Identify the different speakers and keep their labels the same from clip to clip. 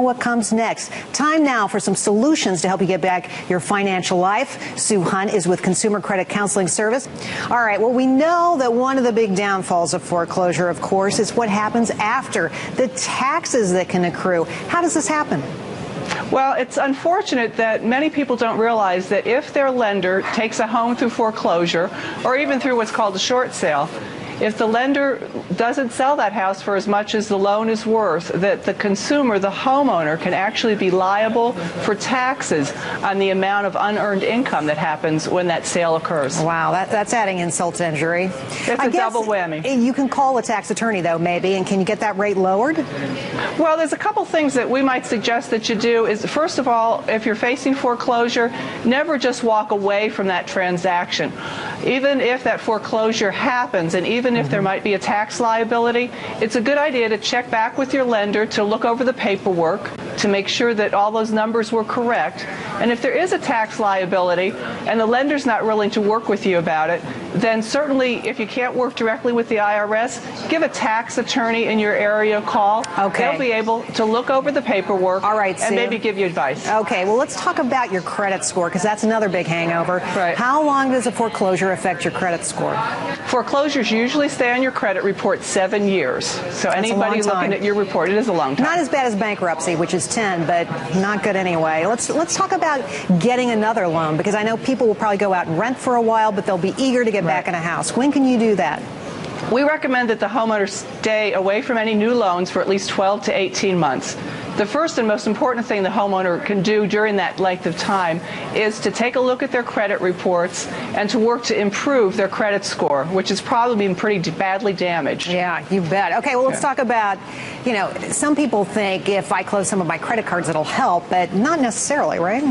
Speaker 1: know what comes next. Time now for some solutions to help you get back your financial life. Sue Hunt is with Consumer Credit Counseling Service. All right, well, we know that one of the big downfalls of foreclosure, of course, is what happens after, the taxes that can accrue. How does this happen?
Speaker 2: Well, it's unfortunate that many people don't realize that if their lender takes a home through foreclosure or even through what's called a short sale, if the lender doesn't sell that house for as much as the loan is worth, that the consumer, the homeowner, can actually be liable for taxes on the amount of unearned income that happens when that sale occurs.
Speaker 1: Wow, that's adding insult to injury.
Speaker 2: It's a double whammy.
Speaker 1: You can call a tax attorney, though, maybe, and can you get that rate lowered?
Speaker 2: Well, there's a couple things that we might suggest that you do. Is first of all, if you're facing foreclosure, never just walk away from that transaction. Even if that foreclosure happens, and even if there might be a tax liability, it's a good idea to check back with your lender to look over the paperwork to make sure that all those numbers were correct. And if there is a tax liability and the lender's not willing to work with you about it, then certainly if you can't work directly with the IRS, give a tax attorney in your area a call.
Speaker 1: Okay.
Speaker 2: They'll be able to look over the paperwork.
Speaker 1: All right, Sue.
Speaker 2: And maybe give you advice.
Speaker 1: Okay, well, let's talk about your credit score, because that's another big hangover.
Speaker 2: Right.
Speaker 1: How long does a foreclosure affect your credit score?
Speaker 2: Foreclosures usually stay on your credit report 7 years. So anybody looking at your report, it is a long time.
Speaker 1: Not as bad as bankruptcy, which is 10, but not good anyway. Let's talk about getting another loan, because I know people will probably go out and rent for a while, but they'll be eager to get back in a house. When can you do that?
Speaker 2: We recommend that the homeowner stay away from any new loans for at least 12 to 18 months. The first and most important thing the homeowner can do during that length of time is to take a look at their credit reports and to work to improve their credit score, which has probably been pretty badly damaged.
Speaker 1: Yeah, you bet. Okay, well, let's talk about, some people think if I close some of my credit cards, it'll help, but not necessarily, right?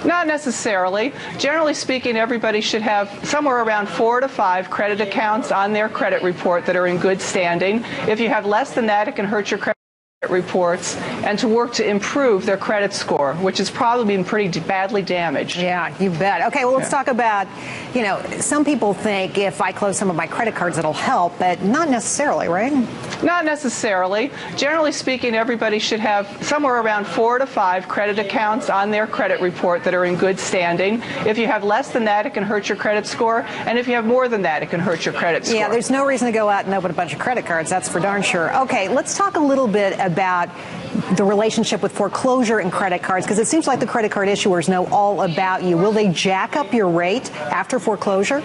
Speaker 2: Not necessarily. Generally speaking, everybody should have somewhere around 4 to 5 credit accounts on their credit report that are in good standing. If you have less than that, it can hurt your credit reports, and to work to improve their credit score, which has probably been pretty badly damaged.
Speaker 1: Yeah, you bet. Okay, well, let's talk about, some people think if I close some of my credit cards, it'll help, but not necessarily, right?
Speaker 2: Not necessarily. Generally speaking, everybody should have somewhere around 4 to 5 credit accounts on their credit report that are in good standing. If you have less than that, it can hurt your credit score, and if you have more than that, it can hurt your credit score.
Speaker 1: Yeah, there's no reason to go out and open a bunch of credit cards, that's for darn sure. Okay, let's talk a little bit about the relationship with foreclosure and credit cards, because it seems like the credit card issuers know all about you. Will they jack up your rate after foreclosure?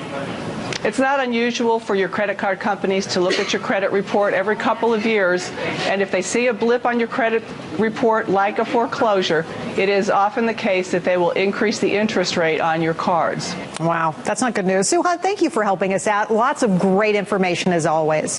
Speaker 2: It's not unusual for your credit card companies to look at your credit report every couple of years, and if they see a blip on your credit report like a foreclosure, it is often the case that they will increase the interest rate on your cards.
Speaker 1: Wow, that's not good news. Sue Hunt, thank you for helping us out. Lots of great information as always.